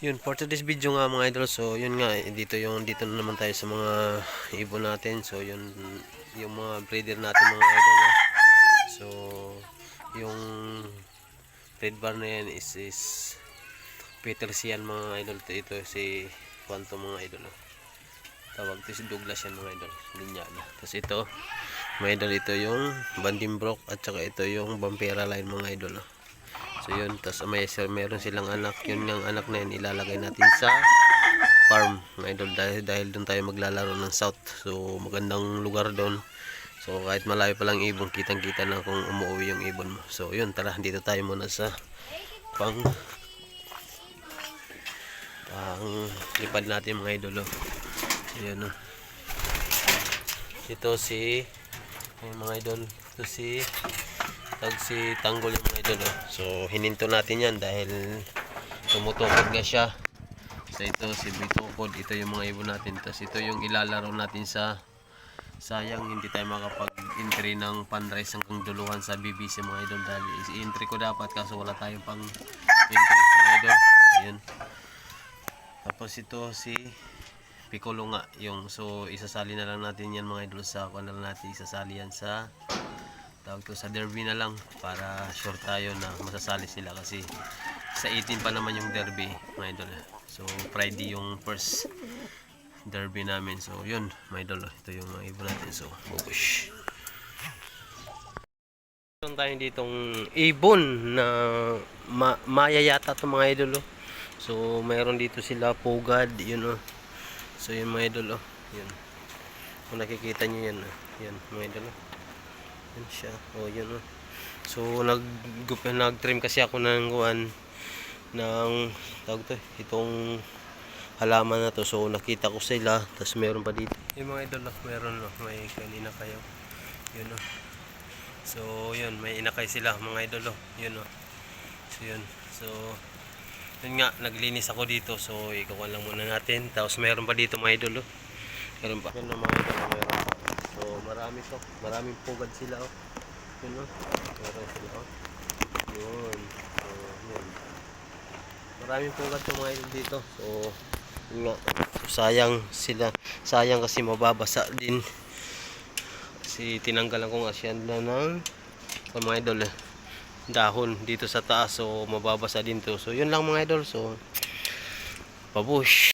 Yun, for today's video nga mga idol, so yun nga, dito na naman tayo sa mga ibon natin. So yun, yung mga breeder natin mga idol, ha? So yung red bar na yan is Petersian mga idol. Ito si Quanto mga idol, ha? Tawag ito si Douglas yan mga idol, linyada. Tapos ito mga idol, ito yung Bandimbrook at saka ito yung Vampira line mga idol, ha? So yun, tapos meron silang anak. Yun yung anak na yun ilalagay natin sa farm mga idol, dahil doon tayo maglalaro ng south. So magandang lugar doon. So kahit malayo pa lang ibon, kitang kita na kung umuwi yung ibon mo. So yun, tara, dito tayo muna sa pang lipad natin mga idol, oh. Ayan, oh. Ito si mga idol, ito si Tanggol yung mga idol, oh. So hininto natin yan dahil tumutukod nga siya. So ito si Bitukod, ito yung mga ibon natin. Tapos ito yung ilalaro natin sa, sayang hindi tayo makapag-entry ng panrise hanggang duluhan sa BBC mga idol, dahil i-entry ko dapat kaso wala tayong pang entry mga idol. Ayun. Tapos ito si Piccolo nga yung, so isasali na lang natin yan mga idol sa na lang natin isasali yan sa tawag ko sa derby na lang, para sure tayo na masasali sila kasi sa 18 pa naman yung derby mga idol. So Friday yung first derby namin. So yun mga idol, ito yung mga ibon natin. So bubush, meron tayo ditong ibon na maya yata ito mga idol, oh. So mayroon dito sila pugad, yun, oh. So yun mga idol, oh. Yun, kung nakikita nyo yan, oh. Yan mga idol, oh. Yan siya, oh yun, oh. So nag-trim kasi ako ng tawag to, itong halaman na to. So nakita ko sila, tapos meron pa dito yung mga idol, oh. Meron, oh, may kanina kayo, yun, oh. So yun, may inakay sila mga idol, oh. Yun, oh. So yun, so yun nga, naglinis ako dito. So ikuha lang muna natin. Tapos meron pa dito mga idol, oh. Meron pa, yun, oh, mga idol, oh, meron pa. So marami to, maraming pugad sila, oh. Yun, oh. Meron sila, oh. Yun, so yun, maraming pugad to mga idol dito. So yun nga, so, sayang kasi mababasa din kasi tinanggalan ko nga siya na ng mga idol, dahon dito sa taas. So mababasa din to. So yun lang mga idol, so pabush.